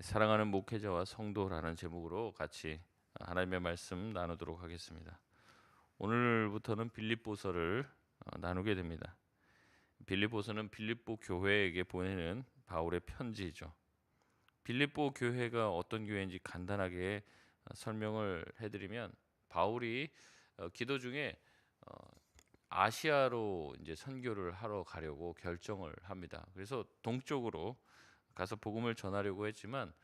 사랑하는 목회자와 성도라는 제목으로 같이 하나님의 말씀 나누도록 하겠습니다. 오늘부터는 빌립보서를 나누게 됩니다. 빌립보서는 빌립보 교회에게 보내는 바울의 편지이죠. 빌립보 교회가 어떤 교회인지 간단하게 설명을 해드리면, 바울이 기도 중에 아시아로 이제 선교를 하러 가려고 결정을 합니다. 그래서 동쪽으로 가서 복음을 전하려고 했지만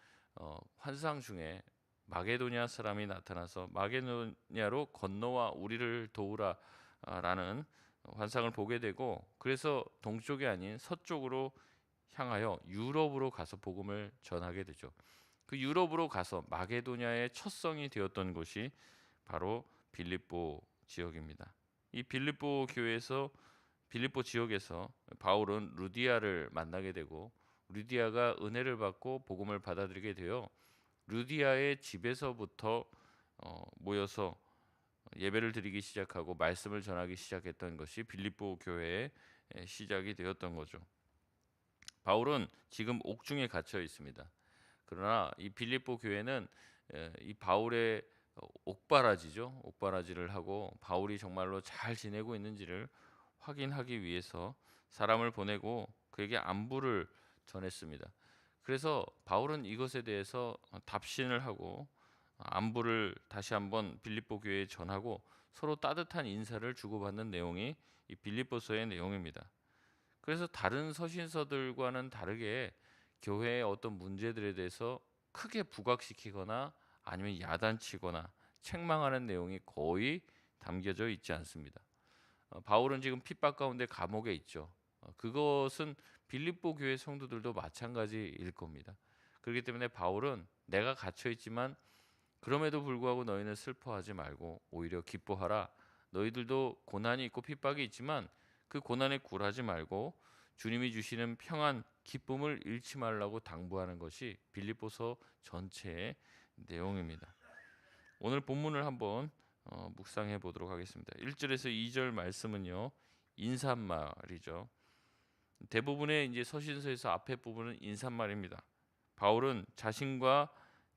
환상 중에 마게도냐 사람이 나타나서 마게도냐로 건너와 우리를 도우라라는 환상을 보게 되고, 그래서 동쪽이 아닌 서쪽으로 향하여 유럽으로 가서 복음을 전하게 되죠. 그 유럽으로 가서 마게도냐의 첫 성이 되었던 곳이 바로 빌립보 지역입니다. 이 빌립보 지역에서 바울은 루디아를 만나게 되고, 루디아가 은혜를 받고 복음을 받아들이게 되어 루디아의 집에서부터 모여서 예배를 드리기 시작하고 말씀을 전하기 시작했던 것이 빌립보 교회의 시작이 되었던 거죠. 바울은 지금 옥중에 갇혀 있습니다. 그러나 이 빌립보 교회는 이 바울의 옥바라지죠. 옥바라지를 하고 바울이 정말로 잘 지내고 있는지를 확인하기 위해서 사람을 보내고 그에게 안부를 전했습니다. 그래서 바울은 이것에 대해서 답신을 하고 안부를 다시 한번 빌립보 교회에 전하고 서로 따뜻한 인사를 주고받는 내용이 이 빌립보서의 내용입니다. 그래서 다른 서신서들과는 다르게 교회의 어떤 문제들에 대해서 크게 부각시키거나 아니면 야단치거나 책망하는 내용이 거의 담겨져 있지 않습니다. 바울은 지금 핍박 가운데 감옥에 있죠. 그것은 빌립보 교회 성도들도 마찬가지일 겁니다. 그렇기 때문에 바울은 내가 갇혀 있지만 그럼에도 불구하고 너희는 슬퍼하지 말고 오히려 기뻐하라. 너희들도 고난이 있고 핍박이 있지만 그 고난에 굴하지 말고 주님이 주시는 평안, 기쁨을 잃지 말라고 당부하는 것이 빌립보서 전체의 내용입니다. 오늘 본문을 한번 묵상해 보도록 하겠습니다. 1절에서 2절 말씀은요, 인사말이죠. 대부분의 이제 서신서에서 앞에 부분은 인사말입니다. 바울은 자신과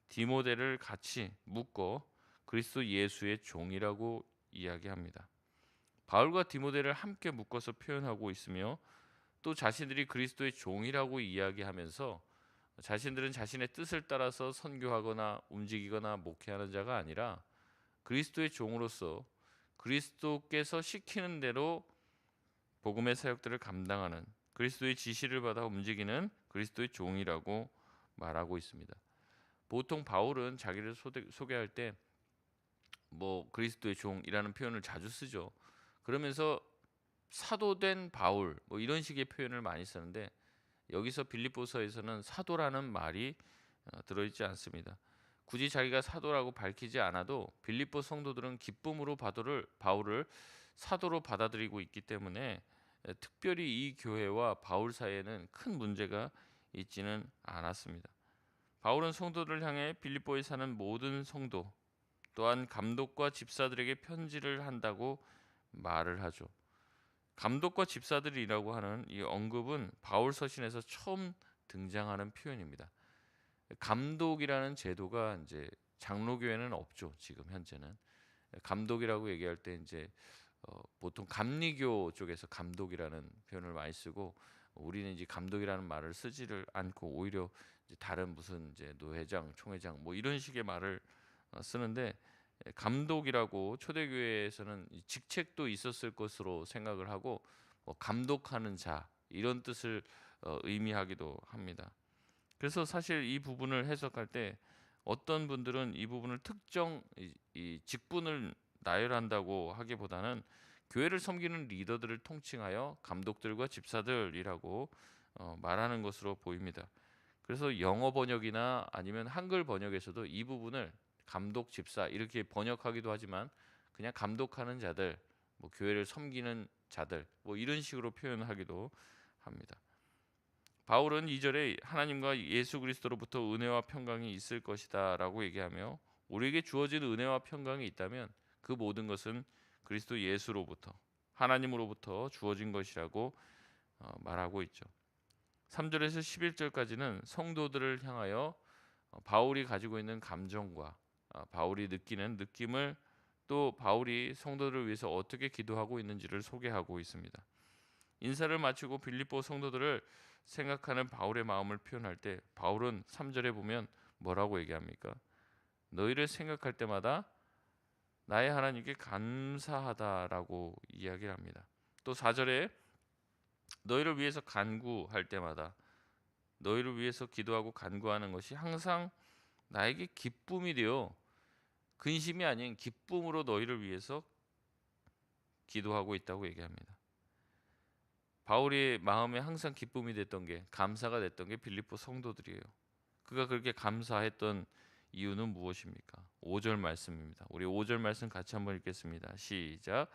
디모데를 같이 묶어 그리스도 예수의 종이라고 이야기합니다. 바울과 디모데를 함께 묶어서 표현하고 있으며, 또 자신들이 그리스도의 종이라고 이야기하면서 자신들은 자신의 뜻을 따라서 선교하거나 움직이거나 목회하는 자가 아니라 그리스도의 종으로서 그리스도께서 시키는 대로 복음의 사역들을 감당하는, 그리스도의 지시를 받아 움직이는 그리스도의 종이라고 말하고 있습니다. 보통 바울은 자기를 소개할 때 그리스도의 종이라는 표현을 자주 쓰죠. 그러면서 사도된 바울 이런 식의 표현을 많이 쓰는데, 여기서 빌립보서에서는 사도라는 말이 들어있지 않습니다. 굳이 자기가 사도라고 밝히지 않아도 빌립보 성도들은 기쁨으로 바울을 사도로 받아들이고 있기 때문에 특별히 이 교회와 바울 사이에는 큰 문제가 있지는 않았습니다. 바울은 성도들을 향해 빌립보에 사는 모든 성도, 또한 감독과 집사들에게 편지를 한다고 말을 하죠. 감독과 집사들이라고 하는 이 언급은 바울 서신에서 처음 등장하는 표현입니다. 감독이라는 제도가 이제 장로교회는 없죠. 지금 현재는 감독이라고 얘기할 때 이제 보통 감리교 쪽에서 감독이라는 표현을 많이 쓰고, 우리는 이제 감독이라는 말을 쓰지를 않고 오히려 이제 다른 무슨 이제 노회장, 총회장 이런 식의 말을 쓰는데, 감독이라고 초대교회에서는 이 직책도 있었을 것으로 생각을 하고 감독하는 자 이런 뜻을 의미하기도 합니다. 그래서 사실 이 부분을 해석할 때 어떤 분들은 이 부분을 특정 이 직분을 나열한다고 하기보다는 교회를 섬기는 리더들을 통칭하여 감독들과 집사들이라고 말하는 것으로 보입니다. 그래서 영어 번역이나 아니면 한글 번역에서도 이 부분을 감독, 집사 이렇게 번역하기도 하지만 그냥 감독하는 자들, 교회를 섬기는 자들 이런 식으로 표현하기도 합니다. 바울은 2절에 하나님과 예수 그리스도로부터 은혜와 평강이 있을 것이다라고 얘기하며, 우리에게 주어진 은혜와 평강이 있다면 그 모든 것은 그리스도 예수로부터, 하나님으로부터 주어진 것이라고 말하고 있죠. 3절에서 11절까지는 성도들을 향하여 바울이 가지고 있는 감정과 바울이 느끼는 느낌을 또 바울이 성도들을 위해서 어떻게 기도하고 있는지를 소개하고 있습니다. 인사를 마치고 빌립보 성도들을 생각하는 바울의 마음을 표현할 때 바울은 3절에 보면 뭐라고 얘기합니까? 너희를 생각할 때마다 나의 하나님께 감사하다라고 이야기를 합니다. 또 4절에 너희를 위해서 간구할 때마다 너희를 위해서 기도하고 간구하는 것이 항상 나에게 기쁨이 되어 근심이 아닌 기쁨으로 너희를 위해서 기도하고 있다고 얘기합니다. 바울의 마음에 항상 기쁨이 됐던 게 감사가 됐던 게 빌립보 성도들이에요. 그가 그렇게 감사했던 이유는 무엇입니까? 5절 말씀입니다. 우리 5절 말씀 같이 한번 읽겠습니다. 시작.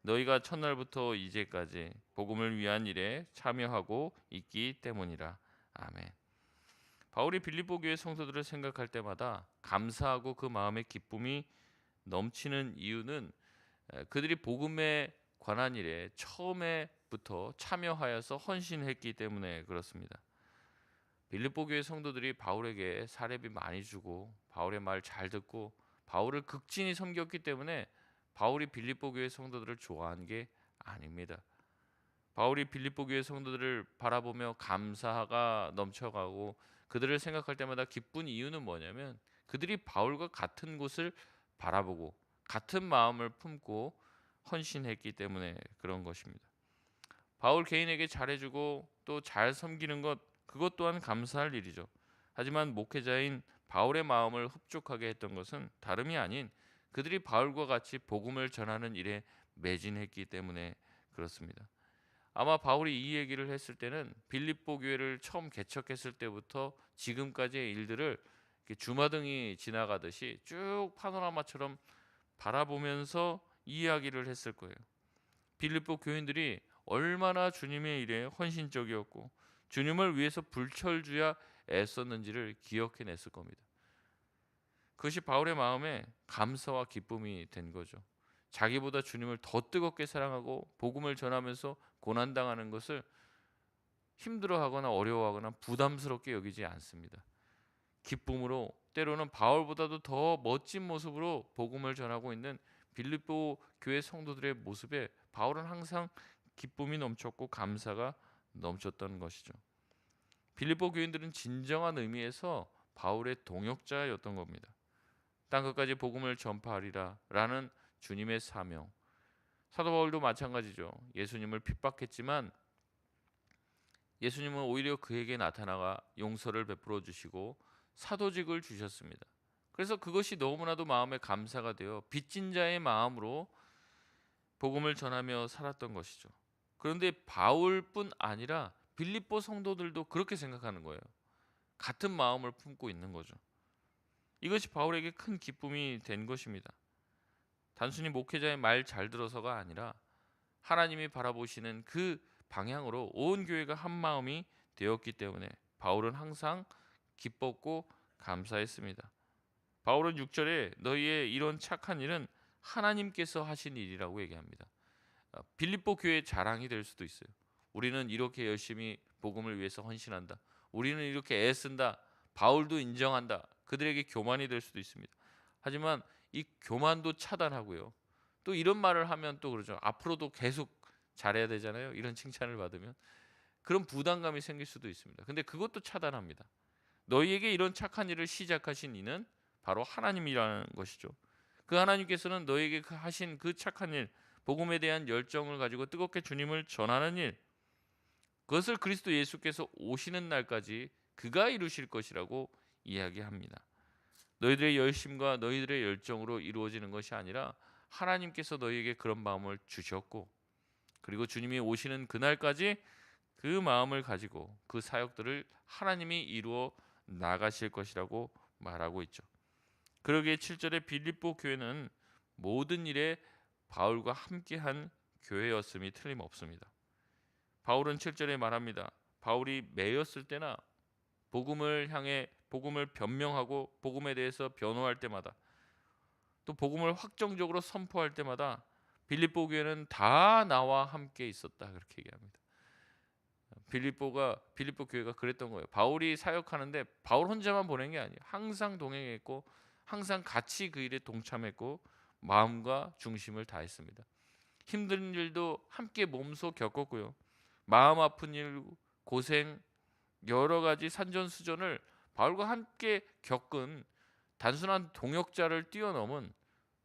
너희가 첫날부터 이제까지 복음을 위한 일에 참여하고 있기 때문이라. 아멘. 바울이 빌립보 교회 성도들을 생각할 때마다 감사하고 그 마음의 기쁨이 넘치는 이유는 그들이 복음에 관한 일에 처음에부터 참여하여서 헌신했기 때문에 그렇습니다. 빌립보 교회 성도들이 바울에게 사례비 많이 주고 바울의 말 잘 듣고 바울을 극진히 섬겼기 때문에 바울이 빌립보 교회 성도들을 좋아한 게 아닙니다. 바울이 빌립보 교회 성도들을 바라보며 감사가 넘쳐가고 그들을 생각할 때마다 기쁜 이유는 뭐냐면 그들이 바울과 같은 곳을 바라보고 같은 마음을 품고 헌신했기 때문에 그런 것입니다. 바울 개인에게 잘해주고 또 잘 섬기는 것 그것 또한 감사할 일이죠. 하지만 목회자인 바울의 마음을 흡족하게 했던 것은 다름이 아닌 그들이 바울과 같이 복음을 전하는 일에 매진했기 때문에 그렇습니다. 아마 바울이 이 얘기를 했을 때는 빌립보 교회를 처음 개척했을 때부터 지금까지의 일들을 이렇게 주마등이 지나가듯이 쭉 파노라마처럼 바라보면서 이야기를 했을 거예요. 빌립보 교인들이 얼마나 주님의 일에 헌신적이었고 주님을 위해서 불철주야 애썼는지를 기억해냈을 겁니다. 그것이 바울의 마음에 감사와 기쁨이 된 거죠. 자기보다 주님을 더 뜨겁게 사랑하고 복음을 전하면서 고난당하는 것을 힘들어하거나 어려워하거나 부담스럽게 여기지 않습니다. 기쁨으로 때로는 바울보다도 더 멋진 모습으로 복음을 전하고 있는 빌립보 교회 성도들의 모습에 바울은 항상 기쁨이 넘쳤고 감사가 넘쳤던 것이죠. 빌립보 교인들은 진정한 의미에서 바울의 동역자였던 겁니다. 땅 끝까지 복음을 전파하리라 라는 주님의 사명. 사도 바울도 마찬가지죠. 예수님을 핍박했지만 예수님은 오히려 그에게 나타나가 용서를 베풀어 주시고 사도직을 주셨습니다. 그래서 그것이 너무나도 마음에 감사가 되어 빚진 자의 마음으로 복음을 전하며 살았던 것이죠. 그런데 바울뿐 아니라 빌립보 성도들도 그렇게 생각하는 거예요. 같은 마음을 품고 있는 거죠. 이것이 바울에게 큰 기쁨이 된 것입니다. 단순히 목회자의 말 잘 들어서가 아니라 하나님이 바라보시는 그 방향으로 온 교회가 한 마음이 되었기 때문에 바울은 항상 기뻤고 감사했습니다. 바울은 6절에 너희의 이런 착한 일은 하나님께서 하신 일이라고 얘기합니다. 빌립보 교회의 자랑이 될 수도 있어요. 우리는 이렇게 열심히 복음을 위해서 헌신한다. 우리는 이렇게 애쓴다. 바울도 인정한다. 그들에게 교만이 될 수도 있습니다. 하지만 이 교만도 차단하고요. 또 이런 말을 하면 또 그러죠. 앞으로도 계속 잘해야 되잖아요. 이런 칭찬을 받으면 그런 부담감이 생길 수도 있습니다. 근데 그것도 차단합니다. 너희에게 이런 착한 일을 시작하신 이는 바로 하나님이라는 것이죠. 그 하나님께서는 너희에게 하신 그 착한 일, 복음에 대한 열정을 가지고 뜨겁게 주님을 전하는 일, 그것을 그리스도 예수께서 오시는 날까지 그가 이루실 것이라고 이야기합니다. 너희들의 열심과 너희들의 열정으로 이루어지는 것이 아니라 하나님께서 너희에게 그런 마음을 주셨고 그리고 주님이 오시는 그날까지 그 마음을 가지고 그 사역들을 하나님이 이루어 나가실 것이라고 말하고 있죠. 그러기에 7절에 빌립보 교회는 모든 일에 바울과 함께한 교회였음이 틀림없습니다. 바울은 7절에 말합니다. 바울이 매였을 때나 복음을 향해 복음을 변명하고 복음에 대해서 변호할 때마다 또 복음을 확정적으로 선포할 때마다 빌립보 교회는 다 나와 함께 있었다 그렇게 얘기합니다. 빌립보 교회가 그랬던 거예요. 바울이 사역하는데 바울 혼자만 보낸 게 아니에요. 항상 동행했고 항상 같이 그 일에 동참했고 마음과 중심을 다했습니다. 힘든 일도 함께 몸소 겪었고요. 마음 아픈 일, 고생, 여러 가지 산전수전을 바울과 함께 겪은 단순한 동역자를 뛰어넘은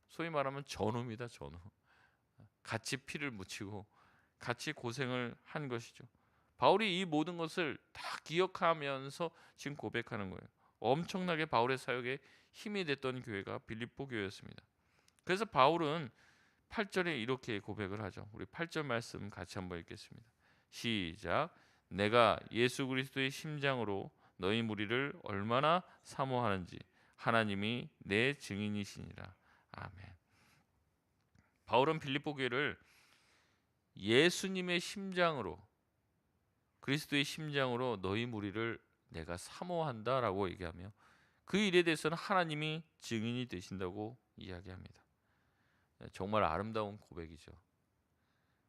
소위 말하면 전우입니다. 전우. 같이 피를 묻히고 같이 고생을 한 것이죠. 바울이 이 모든 것을 다 기억하면서 지금 고백하는 거예요. 엄청나게 바울의 사역에 힘이 됐던 교회가 빌립보 교회였습니다. 그래서 바울은 8절에 이렇게 고백을 하죠. 우리 8절 말씀 같이 한번 읽겠습니다. 시작. 내가 예수 그리스도의 심장으로 너희 무리를 얼마나 사모하는지 하나님이 내 증인이시니라. 아멘. 바울은 빌립보 교회를 예수님의 심장으로, 그리스도의 심장으로 너희 무리를 내가 사모한다라고 얘기하며 그 일에 대해서는 하나님이 증인이 되신다고 이야기합니다. 정말 아름다운 고백이죠.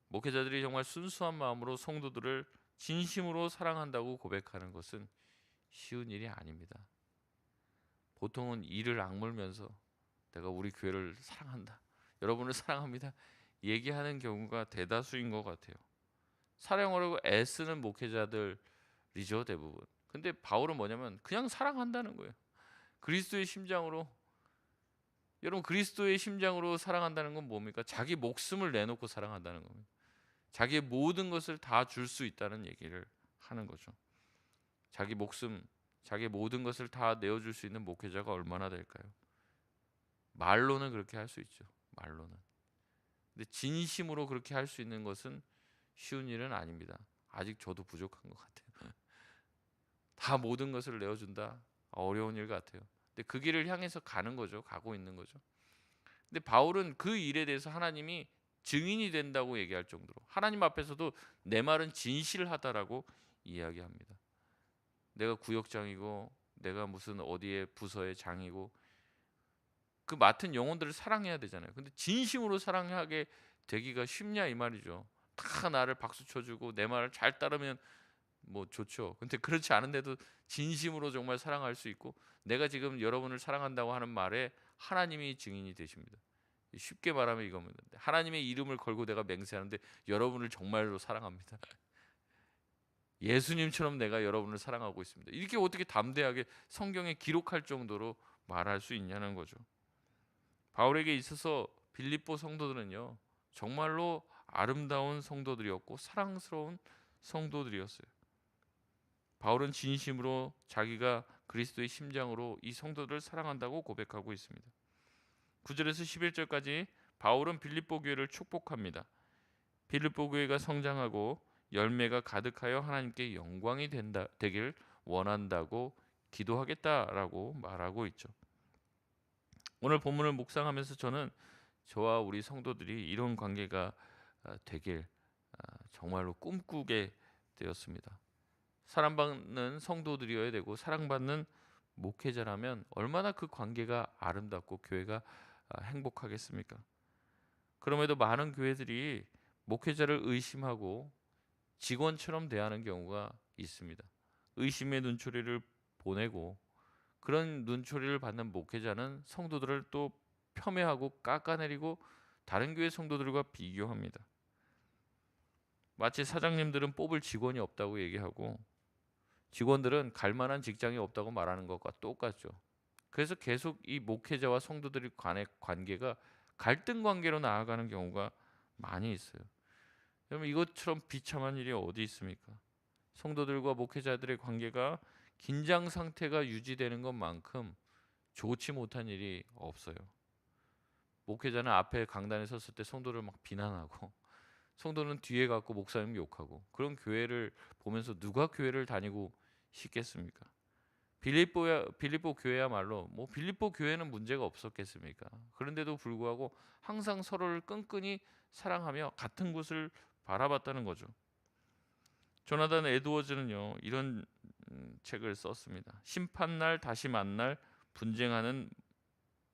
목회자들이 정말 순수한 마음으로 성도들을 진심으로 사랑한다고 고백하는 것은 쉬운 일이 아닙니다. 보통은 이를 악물면서 내가 우리 교회를 사랑한다, 여러분을 사랑합니다 얘기하는 경우가 대다수인 것 같아요. 사랑하려고 애쓰는 목회자들이죠, 대부분. 근데 바울은 뭐냐면 그냥 사랑한다는 거예요. 그리스도의 심장으로. 여러분, 그리스도의 심장으로 사랑한다는 건 뭡니까? 자기 목숨을 내놓고 사랑한다는 겁니다. 자기의 모든 것을 다 줄 수 있다는 얘기를 하는 거죠. 자기 목숨, 자기 모든 것을 다 내어줄 수 있는 목회자가 얼마나 될까요? 말로는 그렇게 할 수 있죠. 말로는. 근데 진심으로 그렇게 할 수 있는 것은 쉬운 일은 아닙니다. 아직 저도 부족한 것 같아요. 다 모든 것을 내어준다, 어려운 일 같아요. 근데 그 길을 향해서 가는 거죠. 가고 있는 거죠. 근데 바울은 그 일에 대해서 하나님이 증인이 된다고 얘기할 정도로 하나님 앞에서도 내 말은 진실하다라고 이야기합니다. 내가 구역장이고 내가 무슨 어디에 부서의 장이고 그 맡은 영혼들을 사랑해야 되잖아요. 근데 진심으로 사랑하게 되기가 쉽냐 이 말이죠. 다 나를 박수 쳐주고 내 말을 잘 따르면 뭐 좋죠. 근데 그렇지 않은데도 진심으로 정말 사랑할 수 있고 내가 지금 여러분을 사랑한다고 하는 말에 하나님이 증인이 되십니다. 쉽게 말하면 이겁니다. 하나님의 이름을 걸고 내가 맹세하는데 여러분을 정말로 사랑합니다. 예수님처럼 내가 여러분을 사랑하고 있습니다. 이렇게 어떻게 담대하게 성경에 기록할 정도로 말할 수 있냐는 거죠. 바울에게 있어서 빌립보 성도들은요, 정말로 아름다운 성도들이었고 사랑스러운 성도들이었어요. 바울은 진심으로 자기가 그리스도의 심장으로 이 성도들을 사랑한다고 고백하고 있습니다. 9절에서 11절까지 바울은 빌립보 교회를 축복합니다. 빌립보 교회가 성장하고 열매가 가득하여 하나님께 영광이 되길 원한다고 기도하겠다라고 말하고 있죠. 오늘 본문을 묵상하면서 저는 저와 우리 성도들이 이런 관계가 되길 정말로 꿈꾸게 되었습니다. 사랑받는 성도들이어야 되고 사랑받는 목회자라면 얼마나 그 관계가 아름답고 교회가 행복하겠습니까? 그럼에도 많은 교회들이 목회자를 의심하고 직원처럼 대하는 경우가 있습니다. 의심의 눈초리를 보내고 그런 눈초리를 받는 목회자는 성도들을 또 폄훼하고 깎아내리고 다른 교회 성도들과 비교합니다. 마치 사장님들은 뽑을 직원이 없다고 얘기하고 직원들은 갈 만한 직장이 없다고 말하는 것과 똑같죠. 그래서 계속 이 목회자와 성도들 간의 관계가 갈등 관계로 나아가는 경우가 많이 있어요. 여러분, 이것처럼 비참한 일이 어디 있습니까? 성도들과 목회자들의 관계가 긴장 상태가 유지되는 것만큼 좋지 못한 일이 없어요. 목회자는 앞에 강단에 섰을 때 성도를 막 비난하고 성도는 뒤에 가고 목사님 욕하고 그런 교회를 보면서 누가 교회를 다니고 싶겠습니까? 빌립보 교회야말로 뭐 빌립보 교회는 문제가 없었겠습니까? 그런데도 불구하고 항상 서로를 끈끈이 사랑하며 같은 곳을 바라봤다는 거죠. 조나단 에드워즈는요 이런 책을 썼습니다. 심판날 다시 만날 분쟁하는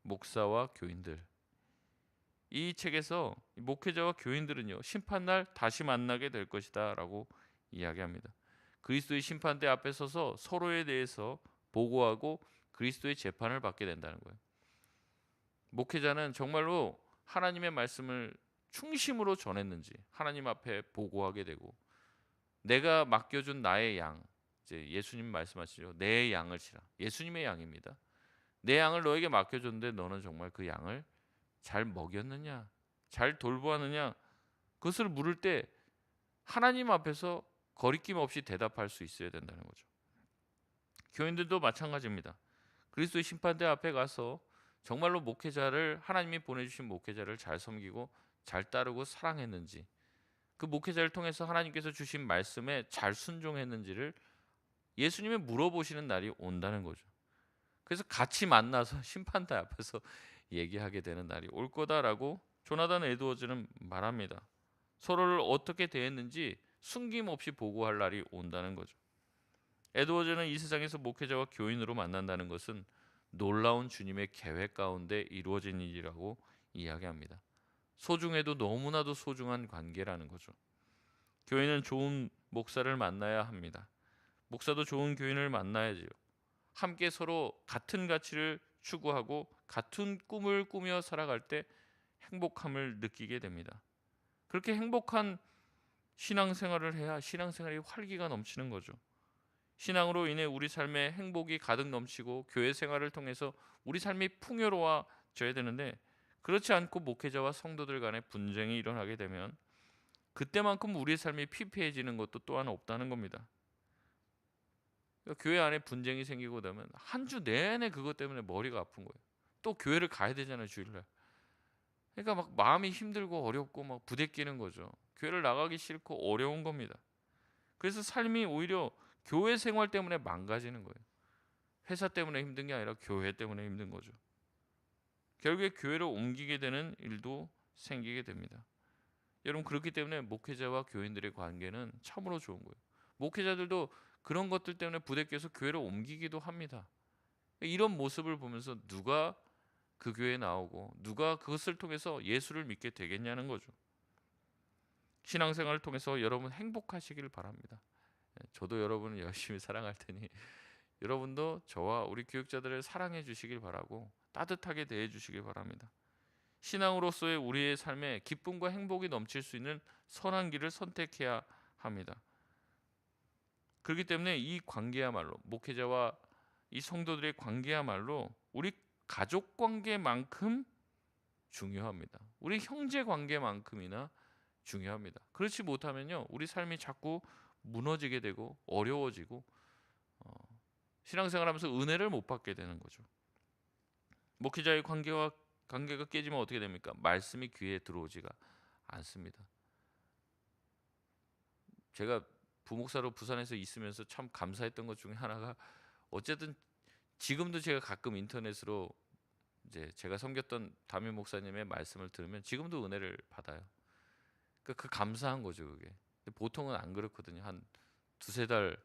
목사와 교인들. 이 책에서 목회자와 교인들은요 심판날 다시 만나게 될 것이다라고 이야기합니다. 그리스도의 심판대 앞에 서서 서로에 대해서 보고하고 그리스도의 재판을 받게 된다는 거예요. 목회자는 정말로 하나님의 말씀을 충심으로 전했는지 하나님 앞에 보고하게 되고, 내가 맡겨준 나의 양, 이제 예수님 말씀하시죠. 내 양을 치라. 예수님의 양입니다. 내 양을 너에게 맡겨줬는데 너는 정말 그 양을 잘 먹였느냐, 잘 돌보았느냐, 그것을 물을 때 하나님 앞에서 거리낌 없이 대답할 수 있어야 된다는 거죠. 교인들도 마찬가지입니다. 그리스도의 심판대 앞에 가서 정말로 목회자를, 하나님이 보내주신 목회자를 잘 섬기고 잘 따르고 사랑했는지, 그 목회자를 통해서 하나님께서 주신 말씀에 잘 순종했는지를 예수님이 물어보시는 날이 온다는 거죠. 그래서 같이 만나서 심판대 앞에서 얘기하게 되는 날이 올 거다라고 조나단 에드워즈는 말합니다. 서로를 어떻게 대했는지 숨김없이 보고할 날이 온다는 거죠. 에드워즈는 이 세상에서 목회자와 교인으로 만난다는 것은 놀라운 주님의 계획 가운데 이루어진 일이라고 이야기합니다. 소중해도 너무나도 소중한 관계라는 거죠. 교인은 좋은 목사를 만나야 합니다. 목사도 좋은 교인을 만나야지요. 함께 서로 같은 가치를 추구하고 같은 꿈을 꾸며 살아갈 때 행복함을 느끼게 됩니다. 그렇게 행복한 신앙생활을 해야 신앙생활이 활기가 넘치는 거죠. 신앙으로 인해 우리 삶에 행복이 가득 넘치고 교회 생활을 통해서 우리 삶이 풍요로워져야 되는데, 그렇지 않고 목회자와 성도들 간에 분쟁이 일어나게 되면 그때만큼 우리의 삶이 피폐해지는 것도 또한 없다는 겁니다. 그러니까 교회 안에 분쟁이 생기고 나면 한 주 내내 그것 때문에 머리가 아픈 거예요. 또 교회를 가야 되잖아요, 주일날. 그러니까 막 마음이 힘들고 어렵고 막 부대끼는 거죠. 교회를 나가기 싫고 어려운 겁니다. 그래서 삶이 오히려 교회 생활 때문에 망가지는 거예요. 회사 때문에 힘든 게 아니라 교회 때문에 힘든 거죠. 결국에 교회를 옮기게 되는 일도 생기게 됩니다. 여러분, 그렇기 때문에 목회자와 교인들의 관계는 참으로 좋은 거예요. 목회자들도 그런 것들 때문에 부대껴서 교회를 옮기기도 합니다. 이런 모습을 보면서 누가 그 교회에 나오고 누가 그것을 통해서 예수를 믿게 되겠냐는 거죠. 신앙생활을 통해서 여러분 행복하시길 바랍니다. 저도 여러분을 열심히 사랑할 테니 여러분도 저와 우리 교육자들을 사랑해 주시길 바라고 따뜻하게 대해 주시길 바랍니다. 신앙으로서의 우리의 삶에 기쁨과 행복이 넘칠 수 있는 선한 길을 선택해야 합니다. 그렇기 때문에 이 관계야말로, 목회자와 이 성도들의 관계야말로 우리 가족 관계만큼 중요합니다. 우리 형제 관계만큼이나 중요합니다. 그렇지 못하면요, 우리 삶이 자꾸 무너지게 되고 어려워지고 신앙생활하면서 은혜를 못 받게 되는 거죠. 목회자의 관계가 깨지면 어떻게 됩니까? 말씀이 귀에 들어오지가 않습니다. 제가 부목사로 부산에서 있으면서 참 감사했던 것 중에 하나가, 어쨌든 지금도 제가 가끔 인터넷으로 이제 제가 섬겼던 담임 목사님의 말씀을 들으면 지금도 은혜를 받아요. 그 감사한 거죠, 그게. 근데 보통은 안 그렇거든요. 한 두세 달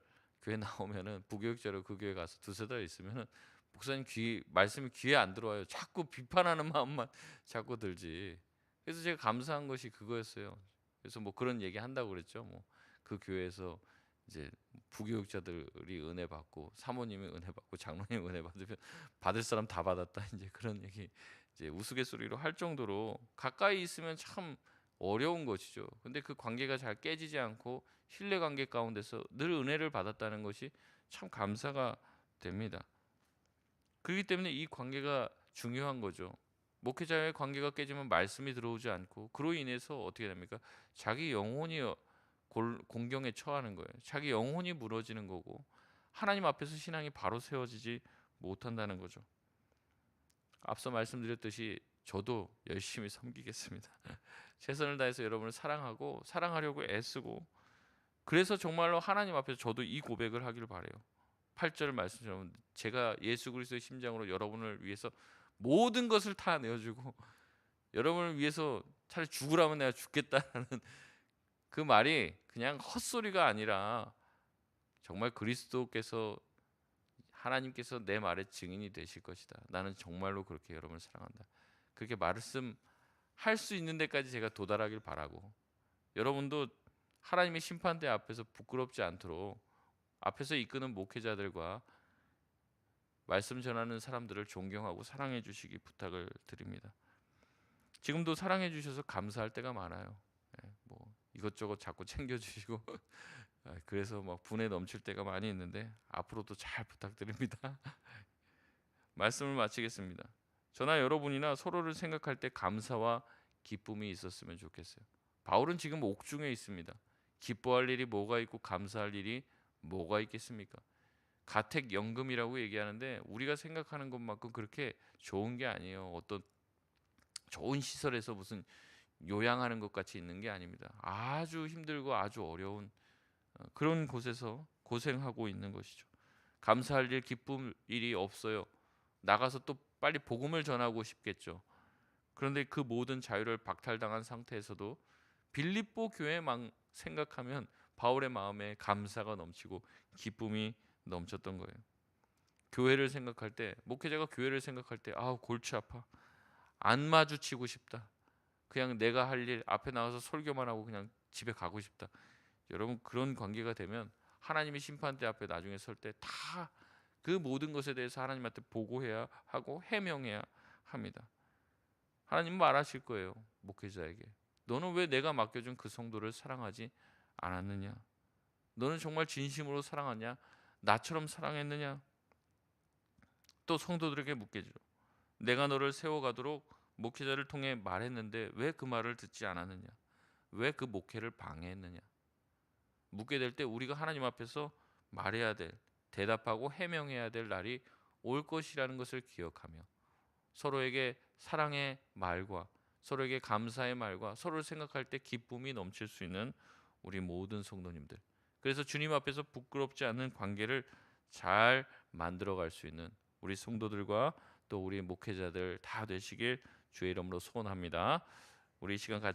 교회 나오면은, 부교육자로 그 교회 가서 두세 달 있으면은 목사님 말씀이 귀에 안 들어와요. 자꾸 비판하는 마음만 자꾸 들지. 그래서 제가 감사한 것이 그거였어요. 그래서 뭐 그런 얘기 한다고 그랬죠. 뭐 그 교회에서 이제 부교육자들이 은혜 받고 사모님이 은혜 받고 장로님 은혜 받으면 받을 사람 다 받았다, 이제 그런 얘기 이제 우스갯소리로 할 정도로 가까이 있으면 참 어려운 것이죠. 근데 그 관계가 잘 깨지지 않고 신뢰 관계 가운데서 늘 은혜를 받았다는 것이 참 감사가 됩니다. 그렇기 때문에 이 관계가 중요한 거죠. 목회자의 관계가 깨지면 말씀이 들어오지 않고, 그로 인해서 어떻게 됩니까? 자기 영혼이 공경에 처하는 거예요. 자기 영혼이 무너지는 거고, 하나님 앞에서 신앙이 바로 세워지지 못한다는 거죠. 앞서 말씀드렸듯이 저도 열심히 섬기겠습니다. 최선을 다해서 여러분을 사랑하고 사랑하려고 애쓰고, 그래서 정말로 하나님 앞에서 저도 이 고백을 하길 바래요. 8절 말씀처럼 제가 예수 그리스도의 심장으로 여러분을 위해서 모든 것을 다 내어주고 여러분을 위해서 차라리 죽으라면 내가 죽겠다라는 그 말이 그냥 헛소리가 아니라 정말 그리스도께서, 하나님께서 내 말의 증인이 되실 것이다. 나는 정말로 그렇게 여러분을 사랑한다. 그렇게 말씀할 수 있는 데까지 제가 도달하길 바라고, 여러분도 하나님의 심판대 앞에서 부끄럽지 않도록 앞에서 이끄는 목회자들과 말씀 전하는 사람들을 존경하고 사랑해 주시기 부탁을 드립니다. 지금도 사랑해 주셔서 감사할 때가 많아요. 뭐 이것저것 자꾸 챙겨 주시고 그래서 막 분에 넘칠 때가 많이 있는데 앞으로도 잘 부탁드립니다. 말씀을 마치겠습니다. 저나 여러분이나 서로를 생각할 때 감사와 기쁨이 있었으면 좋겠어요. 바울은 지금 옥중에 있습니다. 기뻐할 일이 뭐가 있고 감사할 일이 뭐가 있겠습니까? 가택연금이라고 얘기하는데 우리가 생각하는 것만큼 그렇게 좋은 게 아니에요. 어떤 좋은 시설에서 무슨 요양하는 것 같이 있는 게 아닙니다. 아주 힘들고 아주 어려운 그런 곳에서 고생하고 있는 것이죠. 감사할 일, 기쁨 일이 없어요. 나가서 또 빨리 복음을 전하고 싶겠죠. 그런데 그 모든 자유를 박탈당한 상태에서도 빌립보 교회만 생각하면 바울의 마음에 감사가 넘치고 기쁨이 넘쳤던 거예요. 교회를 생각할 때, 목회자가 교회를 생각할 때 아우 골치 아파. 안 마주치고 싶다. 그냥 내가 할 일 앞에 나와서 설교만 하고 그냥 집에 가고 싶다. 여러분 그런 관계가 되면 하나님의 심판대 앞에 나중에 설 때 다 그 모든 것에 대해서 하나님한테 보고해야 하고 해명해야 합니다. 하나님 말하실 거예요. 목회자에게. 너는 왜 내가 맡겨준 그 성도를 사랑하지 않았느냐? 너는 정말 진심으로 사랑하냐? 나처럼 사랑했느냐? 또 성도들에게 묻겠죠. 내가 너를 세워가도록 목회자를 통해 말했는데 왜 그 말을 듣지 않았느냐? 왜 그 목회를 방해했느냐? 묻게 될 때 우리가 하나님 앞에서 말해야 될, 대답하고 해명해야 될 날이 올 것이라는 것을 기억하며 서로에게 사랑의 말과 서로에게 감사의 말과 서로를 생각할 때 기쁨이 넘칠 수 있는 우리 모든 성도님들. 그래서 주님 앞에서 부끄럽지 않는 관계를 잘 만들어 갈 수 있는 우리 성도들과 또 우리 목회자들 다 되시길 주의 이름으로 소원합니다. 우리 이 시간 같이